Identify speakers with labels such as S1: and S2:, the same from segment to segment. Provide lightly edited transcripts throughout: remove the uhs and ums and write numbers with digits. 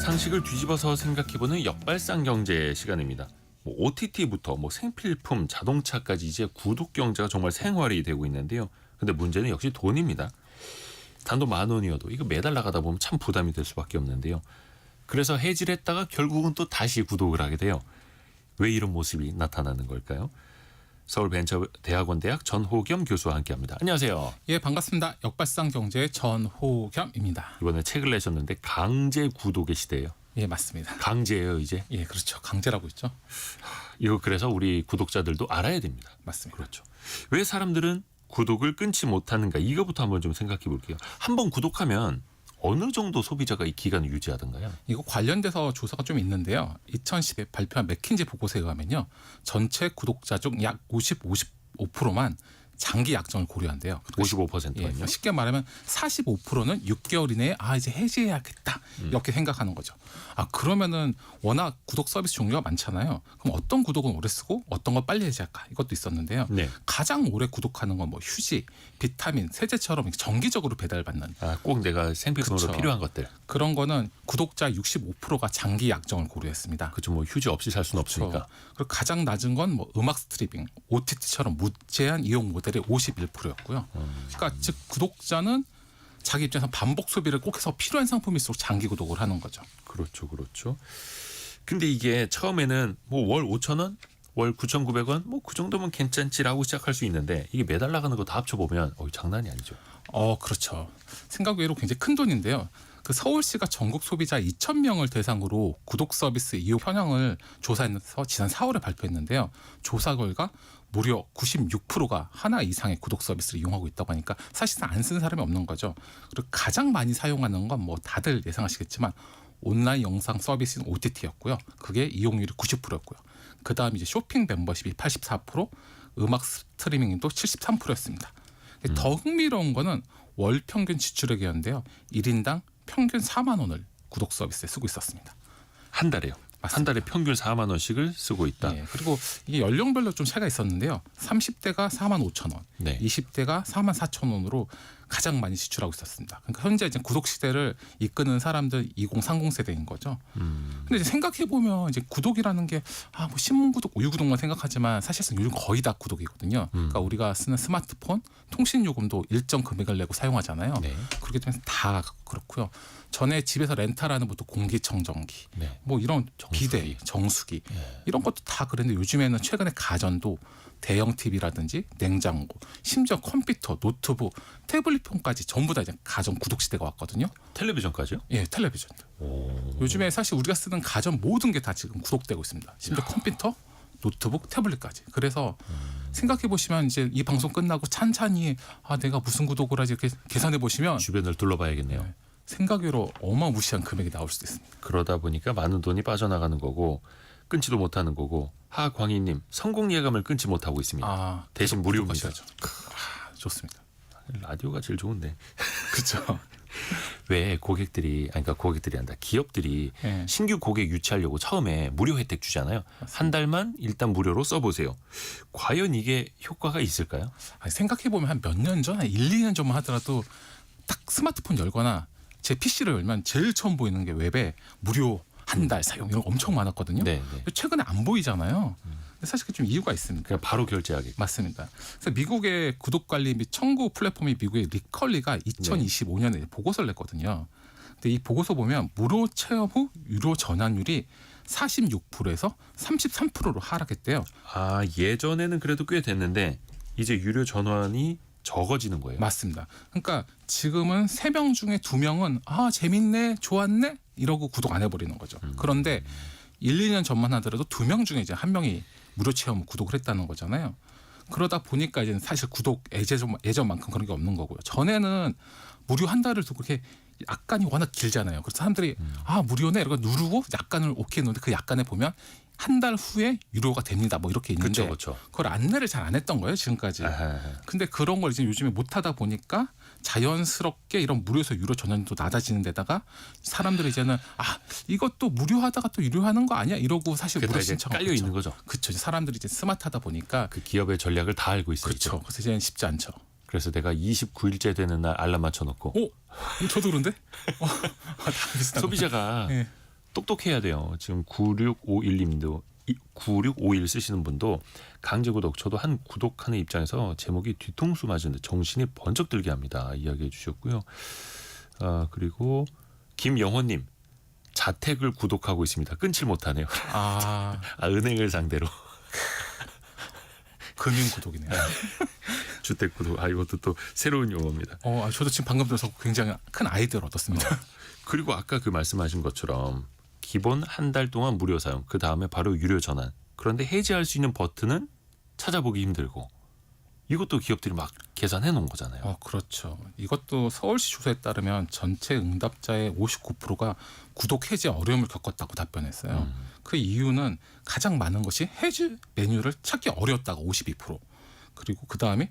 S1: 상식을 뒤집어서 생각해보는 역발상 경제 시간입니다. OTT부터 생필품, 자동차까지 이제 구독 경제가 정말 생활이 되고 있는데요. 근데 문제는 역시 돈입니다. 단돈 10,000원이어도 이거 매달 나가다 보면 참 부담이 될 수밖에 없는데요. 그래서 해지를 했다가 결국은 또 다시 구독을 하게 돼요. 왜 이런 모습이 나타나는 걸까요? 서울벤처대학원 전호겸 교수와 함께합니다. 안녕하세요.
S2: 예, 반갑습니다. 역발상 경제의 전호겸입니다.
S1: 이번에 책을 내셨는데 강제 구독의 시대예요.
S2: 예, 맞습니다.
S1: 강제예요, 이제.
S2: 예, 그렇죠. 강제라고 있죠.
S1: 이거 그래서 우리 구독자들도 알아야 됩니다.
S2: 맞습니다.
S1: 그렇죠. 왜 사람들은 구독을 끊지 못하는가? 이거부터 한번 좀 생각해 볼게요. 한번 구독하면 어느 정도 소비자가 이 기간을 유지하던가요?
S2: 이거 관련돼서 조사가 좀 있는데요. 2010에 발표한 맥킨지 보고서에 의하면요. 전체 구독자 중 약 55%만 장기 약정을 고려한대요.
S1: 55%만요?
S2: 쉽게 말하면 45%는 6개월 이내에 이제 해지해야겠다 이렇게 생각하는 거죠. 그러면은 워낙 구독 서비스 종류가 많잖아요. 그럼 어떤 구독은 오래 쓰고 어떤 걸 빨리 해지할까 이것도 있었는데요.
S1: 네.
S2: 가장 오래 구독하는 건 휴지, 비타민, 세제처럼 정기적으로 배달받는
S1: 꼭 내가 생필품으로
S2: 그쵸.
S1: 필요한 것들.
S2: 그런 거는 구독자 65%가 장기 약정을 고려했습니다.
S1: 그렇죠. 휴지 없이 살 수는 없으니까.
S2: 그리고 가장 낮은 건 음악 스트리밍, OTT처럼 무제한 이용 모델이 51%였고요. 그러니까 즉 구독자는 자기 입장에서 반복 소비를 꼭 해서 필요한 상품일수록 장기 구독을 하는 거죠.
S1: 그렇죠, 그렇죠. 근데 이게 처음에는 월 5,000원, 월 9,900원, 그 정도면 괜찮지라고 시작할 수 있는데 이게 매달 나가는 거 다 합쳐보면 장난이 아니죠.
S2: 그렇죠. 생각 외로 굉장히 큰 돈인데요. 서울시가 전국 소비자 2,000명을 대상으로 구독 서비스 이용 현황을 조사해서 지난 4월에 발표했는데요. 조사 결과 무려 96%가 하나 이상의 구독 서비스를 이용하고 있다고 하니까 사실상 안 쓰는 사람이 없는 거죠. 그리고 가장 많이 사용하는 건 다들 예상하시겠지만 온라인 영상 서비스인 OTT였고요. 그게 이용률이 90%였고요. 그다음 이제 쇼핑 멤버십이 84%, 음악 스트리밍도 73%였습니다. 더 흥미로운 거는 월 평균 지출액이었는데요. 1인당 평균 4만 원을 구독 서비스에 쓰고 있었습니다.
S1: 한 달에요?
S2: 맞습니다.
S1: 한 달에 평균 4만 원씩을 쓰고 있다.
S2: 예, 그리고 이게 연령별로 좀 차이가 있었는데요. 30대가 4만 5천 원,
S1: 네.
S2: 20대가 4만 4천 원으로 가장 많이 지출하고 있었습니다. 그러니까 현재 이제 구독 시대를 이끄는 사람들 2030 세대인 거죠. 근데 이제 생각해 보면 이제 구독이라는 게 신문 구독, 우유 구독만 생각하지만 사실상 요즘 거의 다 구독이거든요. 그러니까 우리가 쓰는 스마트폰, 통신 요금도 일정 금액을 내고 사용하잖아요.
S1: 네.
S2: 그렇기 때문에 다 그렇고요. 전에 집에서 렌탈하는 것도 공기청정기,
S1: 네.
S2: 이런
S1: 정수기.
S2: 비대, 정수기 이런 것도 다 그랬는데 요즘에는 최근에 가전도 대형 TV라든지 냉장고, 심지어 컴퓨터, 노트북, 태블릿폰까지 전부 다 이제 가전 구독 시대가 왔거든요.
S1: 텔레비전까지요?
S2: 예, 텔레비전도. 요즘에 사실 우리가 쓰는 가전 모든 게 다 지금 구독되고 있습니다. 심지어 컴퓨터, 노트북, 태블릿까지. 그래서 생각해 보시면 이제 이 방송 끝나고 찬찬히 내가 무슨 구독을 하지 이렇게 계산해 보시면
S1: 주변을 둘러봐야겠네요.
S2: 생각외로 어마무시한 금액이 나올 수도 있습니다.
S1: 그러다 보니까 많은 돈이 빠져나가는 거고 끊지도 못하는 거고 하광희님 성공 예감을 끊지 못하고 있습니다. 대신 무료입니다.
S2: 좋습니다.
S1: 라디오가 제일 좋은데.
S2: 그렇죠.
S1: 왜 고객들이 한다. 기업들이
S2: 네.
S1: 신규 고객 유치하려고 처음에 무료 혜택 주잖아요. 한 달만 일단 무료로 써보세요. 과연 이게 효과가 있을까요?
S2: 생각해 보면 한 몇 년 전, 한 1, 2년 전만 하더라도 딱 스마트폰 열거나 제 PC를 열면 제일 처음 보이는 게 웹에 무료 한 달 사용 이런 거 엄청 많았거든요.
S1: 네.
S2: 최근에 안 보이잖아요. 근데 사실 그게 좀 이유가 있습니다.
S1: 그냥 바로 결제하게.
S2: 맞습니다. 그래서 미국의 구독 관리 및 청구 플랫폼이 미국의 리컬리가 2025년에 보고서를 냈거든요. 근데 이 보고서 보면 무료 체험 후 유료 전환율이 46%에서 33%로 하락했대요.
S1: 예전에는 그래도 꽤 됐는데 이제 유료 전환이 적어지는 거예요.
S2: 맞습니다. 그러니까 지금은 3명 중에 2명은 재밌네, 좋았네 이러고 구독 안 해버리는 거죠. 그런데 1, 2년 전만 하더라도 2명 중에 이제 1명이 무료 체험 구독을 했다는 거잖아요. 그러다 보니까 이제 사실 구독 예전만큼 그런 게 없는 거고요. 전에는 무료 한 달을 두고 그렇게 약간이 워낙 길잖아요. 그래서 사람들이 무료네 이러고 누르고 약간을 오케이 했는데 그 약간에 보면 한 달 후에 유료가 됩니다. 이렇게 있는데
S1: 그쵸.
S2: 그걸 안내를 잘 안 했던 거예요. 지금까지. 근데 그런 걸 이제 요즘에 못 하다 보니까 자연스럽게 이런 무료에서 유료 전환도 낮아지는 데다가 사람들이 이제는 이것도 무료하다가 또 유료하는 거 아니야? 이러고 사실 무료 신청
S1: 깔려 있는 거죠.
S2: 그렇죠. 사람들이 이제 스마트하다 보니까
S1: 그 기업의 전략을 다 알고 있어요.
S2: 그렇죠. 그래서 이제는 쉽지 않죠.
S1: 그래서 내가 29일째 되는 날 알람 맞춰놓고
S2: 저도 그런데? 다 비슷한
S1: 소비자가
S2: 네.
S1: 똑똑해야 돼요. 지금 9651님도 9651 쓰시는 분도 강제 구독. 저도 한 구독하는 입장에서 제목이 뒤통수 맞은데 정신이 번쩍 들게 합니다. 이야기해 주셨고요. 그리고 김영호님 자택을 구독하고 있습니다. 끊질 못하네요. 은행을 상대로.
S2: 금융 구독이네요.
S1: 주택 구독. 이것도 또 새로운 용어입니다.
S2: 저도 지금 방금 들어서 굉장히 큰 아이디어를 얻었습니다.
S1: 그리고 아까 그 말씀하신 것처럼 기본 한 달 동안 무료 사용, 그 다음에 바로 유료 전환. 그런데 해지할 수 있는 버튼은 찾아보기 힘들고, 이것도 기업들이 막 계산해 놓은 거잖아요.
S2: 그렇죠. 이것도 서울시 조사에 따르면 전체 응답자의 59%가 구독 해지 어려움을 겪었다고 답변했어요. 그 이유는 가장 많은 것이 해지 메뉴를 찾기 어려웠다가 52%. 그리고 그 다음에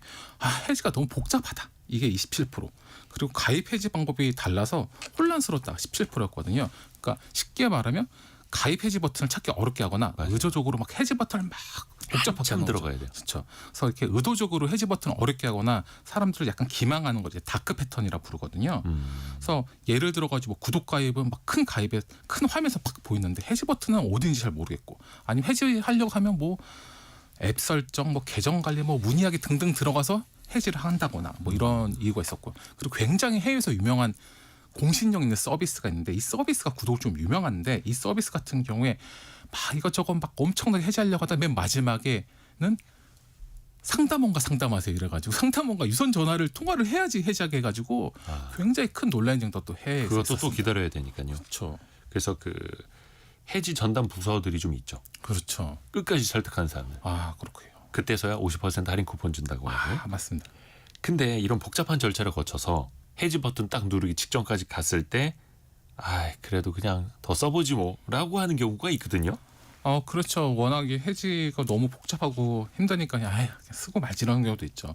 S2: 해지가 너무 복잡하다. 이게 27%. 그리고 가입 해지 방법이 달라서 혼란스럽다. 17%였거든요. 그러니까 쉽게 말하면 가입 해지 버튼을 찾기 어렵게 하거나
S1: 맞아요.
S2: 의도적으로 막 해지 버튼을 막 복잡하게 하는 거죠.
S1: 들어가야 돼요.
S2: 그렇죠. 그래서 이렇게 의도적으로 해지 버튼을 어렵게 하거나 사람들을 약간 기망하는 거죠. 다크 패턴이라 부르거든요. 그래서 예를 들어가지고 구독 가입은 막 큰 가입에 큰 화면에서 막 보이는데 해지 버튼은 어딘지 잘 모르겠고, 아니면 해지하려고 하면 뭐 앱 설정, 뭐 계정 관리, 뭐 문의하기 등등 들어가서 해지를 한다거나 뭐 이런 이유가 있었고, 그리고 굉장히 해외에서 유명한 공신력 있는 서비스가 있는데, 이 서비스가 구독 좀 유명한데, 이 서비스 같은 경우에 막 이것저것 막 엄청나게 해지하려고 하다 맨 마지막에는 상담원과 상담하세요 이래가지고 상담원과 유선 전화를 통화를 해야지 해지하게 해가지고 굉장히 큰 논란이 또 해외에서
S1: 그것도 또
S2: 있었습니다.
S1: 기다려야 되니까요.
S2: 그렇죠.
S1: 그래서 그 해지 전담 부서들이 좀 있죠.
S2: 그렇죠.
S1: 끝까지 설득하는 사람들.
S2: 그렇고요.
S1: 그때서야 50% 할인 쿠폰 준다고 하고요.
S2: 맞습니다.
S1: 근데 이런 복잡한 절차를 거쳐서 해지 버튼 딱 누르기 직전까지 갔을 때 그래도 그냥 더 써보지 뭐라고 하는 경우가 있거든요.
S2: 그렇죠. 워낙에 해지가 너무 복잡하고 힘드니까 그냥 쓰고 말지 이런 경우도 있죠.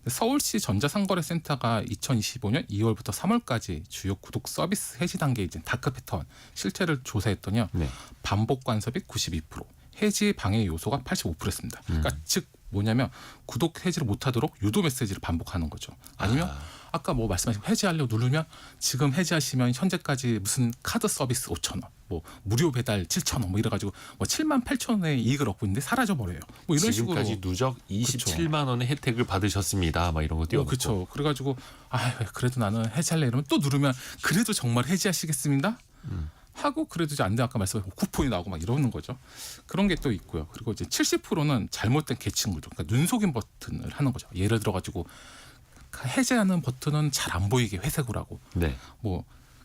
S2: 서울시 전자상거래센터가 2025년 2월부터 3월까지 주요 구독 서비스 해지 단계 이제 다크 패턴 실태를 조사했더니요.
S1: 네.
S2: 반복 간섭이 92%, 해지 방해 요소가 85%였습니다. 그러니까 즉 뭐냐면 구독 해지를 못하도록 유도 메시지를 반복하는 거죠. 아니면 아까 뭐 말씀하신 해지하려고 누르면 지금 해지하시면 현재까지 무슨 카드 서비스 5,000원, 뭐 무료 배달 7,000원, 뭐 이래가지고 뭐 78,000원의 이익을 얻고 있는데 사라져 버려요. 뭐 이런
S1: 지금까지
S2: 식으로
S1: 누적 27만 원의 혜택을 받으셨습니다. 막 이런 거 띄워놓고.
S2: 그렇죠. 그래가지고 그래도 나는 해지할래 이러면 또 누르면 그래도 정말 해지하시겠습니다. 하고 그래도 이제 안 돼. 아까 말씀하신 쿠폰이 나오고 막 이러는 거죠. 그런 게 또 있고요. 그리고 이제 70%는 잘못된 계층 구조, 그러니까 눈속임 버튼을 하는 거죠. 예를 들어가지고 해제하는 버튼은 잘 안 보이게 회색으로 하고,
S1: 네.
S2: 뭐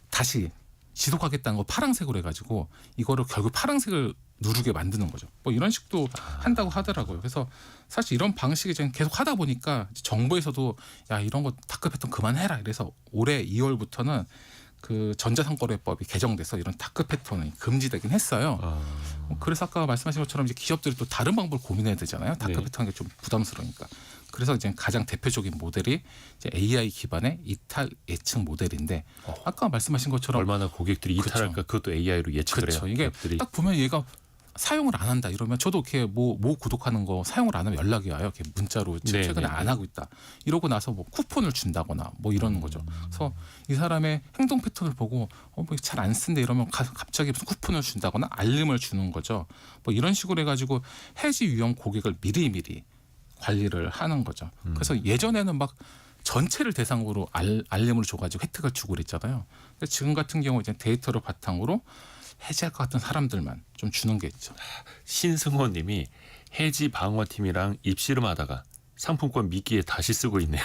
S2: 다시 지속하겠다는 거 파란색으로 해가지고 이거를 결국 파란색을 누르게 만드는 거죠. 뭐 이런 식도 한다고 하더라고요. 그래서 사실 이런 방식이 지금 계속 하다 보니까 정부에서도 이런 거 다크 패턴 그만해라. 이래서 올해 2월부터는 그 전자상거래법이 개정돼서 이런 다크 패턴이 금지되긴 했어요. 그래서 아까 말씀하신 것처럼 이제 기업들이 또 다른 방법을 고민해야 되잖아요. 다크
S1: 네.
S2: 패턴이 좀 부담스러우니까. 그래서 이제 가장 대표적인 모델이 이제 AI 기반의 이탈 예측 모델인데, 아까 말씀하신 것처럼
S1: 얼마나 고객들이 이탈할까 그것도 AI로 예측을
S2: 그렇죠.
S1: 해요.
S2: 이게
S1: 기업들이.
S2: 딱 보면 얘가 사용을 안 한다 이러면 저도 이렇게 뭐 구독하는 거 사용을 안 하면 연락이 와요. 이렇게 문자로
S1: 네,
S2: 최근에
S1: 네,
S2: 안
S1: 네.
S2: 하고 있다. 이러고 나서 뭐 쿠폰을 준다거나 뭐 이러는 거죠. 그래서 이 사람의 행동 패턴을 보고 뭐 잘 안 쓴데 이러면 갑자기 무슨 쿠폰을 준다거나 알림을 주는 거죠. 뭐 이런 식으로 해가지고 해지 위험 고객을 미리미리 관리를 하는 거죠. 그래서 예전에는 막 전체를 대상으로 알림을 줘가지고 혜택을 주고 그랬잖아요. 근데 지금 같은 경우 이제 데이터를 바탕으로 해지할 것 같은 사람들만 좀 주는 게 있죠.
S1: 신승호님이 해지 방어팀이랑 입씨름하다가 상품권 미끼에 다시 쓰고 있네요.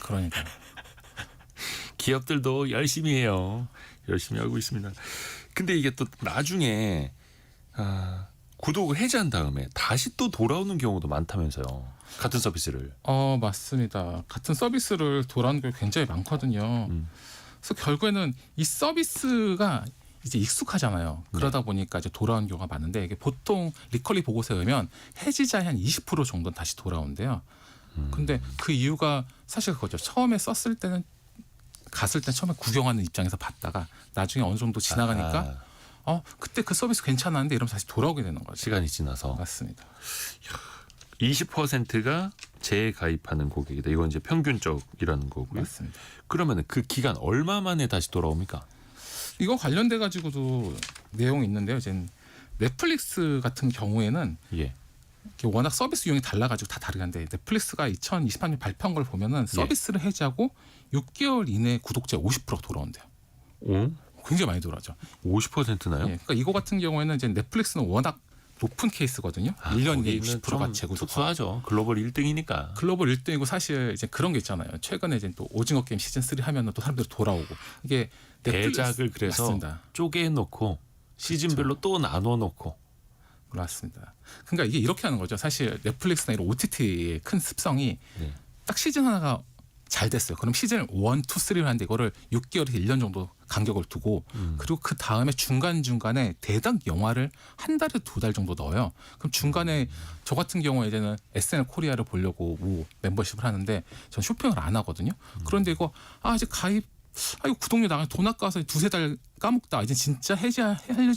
S2: 그러니까.
S1: 기업들도 열심히 해요. 열심히 하고 있습니다. 근데 이게 또 나중에 구독을 해지한 다음에 다시 또 돌아오는 경우도 많다면서요. 같은 서비스를.
S2: 맞습니다. 같은 서비스를 돌아오는 게 굉장히 많거든요. 그래서 결국에는 이 서비스가 이제 익숙하잖아요. 그러다 보니까 이제 돌아오는 경우가 많은데, 이게 보통 리컬리 보고서에 의하면 해지자의 한 20% 정도는 다시 돌아온대요. 근데 그 이유가 사실 그거죠. 처음에 썼을 때는 갔을 때 처음에 구경하는 입장에서 봤다가 나중에 어느 정도 지나가니까 그때 그 서비스 괜찮았는데 이러면서 다시 돌아오게 되는 거죠.
S1: 시간이 지나서.
S2: 맞습니다.
S1: 20%가 재가입하는 고객이다. 이건 이제 평균적이라는 거고요.
S2: 맞습니다.
S1: 그러면 그 기간 얼마 만에 다시 돌아옵니까?
S2: 이거 관련돼 가지고도 내용이 있는데요. 이제 넷플릭스 같은 경우에는
S1: 예.
S2: 이게 워낙 서비스 유형이 달라가지고 다 다르긴한데 넷플릭스가 2023년 발표한 걸 보면은 서비스를 해지하고 6개월 이내에 구독자 50% 돌아온대요.
S1: 오?
S2: 굉장히 많이 돌아오죠.
S1: 50%나요?
S2: 예, 그러니까 이거 같은 경우에는 이제 넷플릭스는 워낙 높은 케이스거든요. 1년 이내에 60%가 재구독.
S1: 특수하죠. 글로벌 1등이니까.
S2: 글로벌 1등이고 사실 이제 그런 게 있잖아요. 최근에 이제 또 오징어 게임 시즌 3 하면은 또 사람들이 돌아오고 이게
S1: 대작을 그래서
S2: 맞습니다.
S1: 쪼개놓고 시즌별로 또 나눠놓고.
S2: 맞습니다. 그러니까 이게 이렇게 하는 거죠. 사실 넷플릭스나 이런 OTT의 큰 습성이
S1: 네.
S2: 딱 시즌 하나가 잘 됐어요. 그럼 시즌 1, 2, 3를 하는데 이거를 6개월에서 1년 정도 간격을 두고 그리고 그 다음에 중간중간에 대작 영화를 한 달에 2달 정도 넣어요. 그럼 중간에 저 같은 경우에 이제는 SNL 코리아를 보려고 뭐 멤버십을 하는데 전 쇼핑을 안 하거든요. 그런데 이거 이제 가입 이거 구독료 나가 돈 아까워서 2-3달 까먹다 이제 진짜 해야지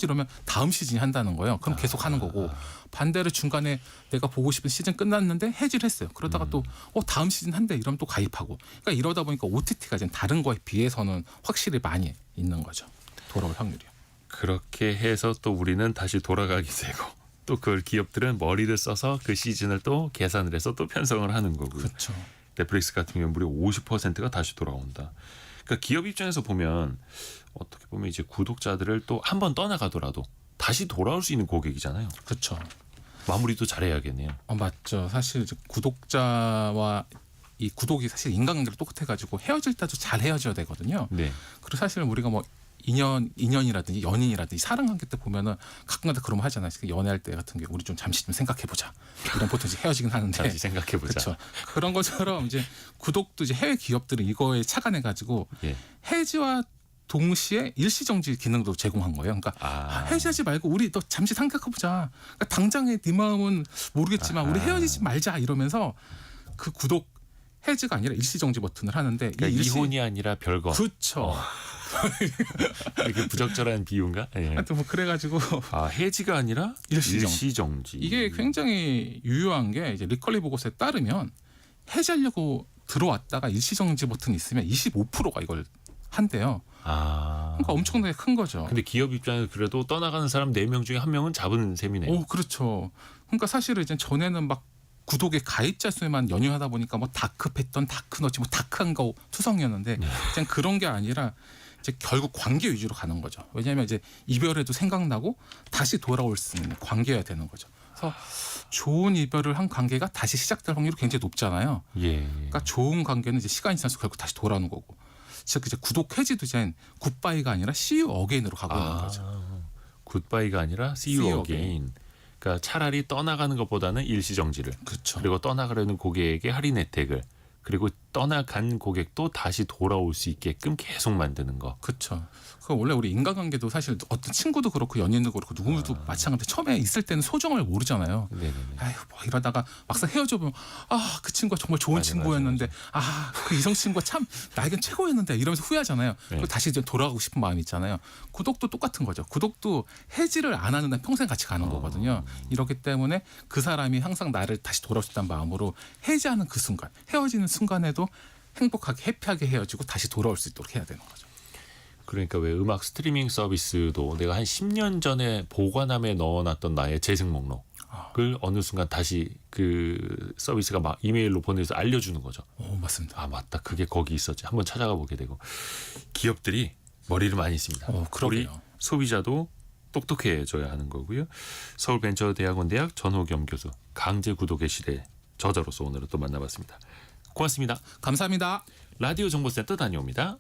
S2: 이러면 다음 시즌이 한다는 거예요. 그럼 계속 하는 거고 반대로 중간에 내가 보고 싶은 시즌 끝났는데 해지를 했어요. 그러다가 또 다음 시즌 한대 이러면 또 가입하고. 그러니까 이러다 보니까 OTT가 이제 다른 거에 비해서는 확실히 많이 있는 거죠. 돌아올 확률이요.
S1: 그렇게 해서 또 우리는 다시 돌아가게 되고 또 그걸 기업들은 머리를 써서 그 시즌을 또 계산을 해서 또 편성을 하는 거고요.
S2: 그렇죠.
S1: 넷플릭스 같은 경우는 무려 50%가 다시 돌아온다. 그러니까 기업 입장에서 보면 어떻게 보면 이제 구독자들을 또 한 번 떠나가더라도 다시 돌아올 수 있는 고객이잖아요.
S2: 그렇죠.
S1: 마무리도 잘해야겠네요.
S2: 맞죠. 사실 이제 구독자와 이 구독이 사실 인간관계로 똑같아가지고 헤어질 때도 잘 헤어져야 되거든요.
S1: 네.
S2: 그리고 사실 우리가 뭐 인연이라든지 연인이라든지 사랑관계 때 보면은 가끔가다 그런 거 하잖아요. 연애할 때 같은 경우 우리 좀 잠시 좀 생각해보자. 이런 보통 이제 헤어지긴 하는데.
S1: 잠시 생각해보자.
S2: 그렇죠. 그런 것처럼 이제 구독도 이제 해외 기업들은 이거에 착안해가지고
S1: 예.
S2: 해지와 동시에 일시정지 기능도 제공한 거예요. 그러니까 해지하지 말고 우리 너 잠시 생각해보자. 그러니까 당장의 네 마음은 모르겠지만 우리 헤어지지 말자 이러면서 그 구독 해지가 아니라 일시정지 버튼을 하는데
S1: 그러니까 이혼이 아니라 별거.
S2: 그렇죠.
S1: 이게 부적절한 비유인가? 예.
S2: 하여튼 뭐 그래가지고
S1: 해지가 아니라 일시정지.
S2: 이게 굉장히 유효한 게 이제 리컬리 보고서에 따르면 해지하려고 들어왔다가 일시정지 버튼이 있으면 25%가 이걸 한대요. 그러니까 엄청나게 큰 거죠.
S1: 근데 기업 입장에서 그래도 떠나가는 사람 4명 중에 1명은 잡은 셈이네요.
S2: 그렇죠. 그러니까 사실은 이제 전에는 막 구독의 가입자 수에만 연연하다 보니까 뭐 다크 패턴, 다크 너지, 뭐 다크한 거 투성이었는데 그냥 그런 게 아니라 이제 결국 관계 위주로 가는 거죠. 왜냐하면 이제 이별해도 생각나고 다시 돌아올 수 있는 관계여야 되는 거죠. 그래서 좋은 이별을 한 관계가 다시 시작될 확률이 굉장히 높잖아요.
S1: 예.
S2: 그러니까 좋은 관계는 이제 시간이 지나서 결국 다시 돌아오는 거고. 즉 이제 구독 해지도 이제 굿바이가 아니라 see you again으로 가고 있는 거죠.
S1: 굿바이가 아니라 see you again. 그러니까 차라리 떠나가는 것보다는 일시정지를.
S2: 그렇죠.
S1: 그리고 떠나가려는 고객에게 할인 혜택을. 그리고 떠나간 고객도 다시 돌아올 수 있게끔 계속 만드는 거.
S2: 그렇죠. 그 원래 우리 인간관계도 사실 어떤 친구도 그렇고 연인도 그렇고 누구도 마찬가지. 처음에 있을 때는 소중함을 모르잖아요.
S1: 네네네.
S2: 아휴 뭐 이러다가 막상 헤어져 보면 그 친구가 정말 좋은 친구였는데 그 이성 친구가 참 나에겐 최고였는데 이러면서 후회하잖아요. 그리고 다시 이제 돌아가고 싶은 마음이 있잖아요. 구독도 똑같은 거죠. 구독도 해지를 안 하는 한 평생 같이 가는 거거든요. 이렇기 때문에 그 사람이 항상 나를 다시 돌아올 수 있다는 마음으로 해지하는 그 순간, 헤어지는 순간에도 행복하게 해피하게 헤어지고 다시 돌아올 수 있도록 해야 되는 거죠.
S1: 그러니까 왜 음악 스트리밍 서비스도 내가 한 10년 전에 보관함에 넣어놨던 나의 재생 목록을 어느 순간 다시 그 서비스가 막 이메일로 보내서 알려주는 거죠.
S2: 맞습니다.
S1: 맞다. 그게 거기 있었지. 한번 찾아가 보게 되고. 기업들이 머리를 많이 씁니다. 우리 소비자도 똑똑해져야 하는 거고요. 서울벤처대학원 전호겸 교수, 강제 구독의 시대 저자로서 오늘은 또 만나봤습니다. 고맙습니다.
S2: 감사합니다.
S1: 라디오 정보센터 다녀옵니다.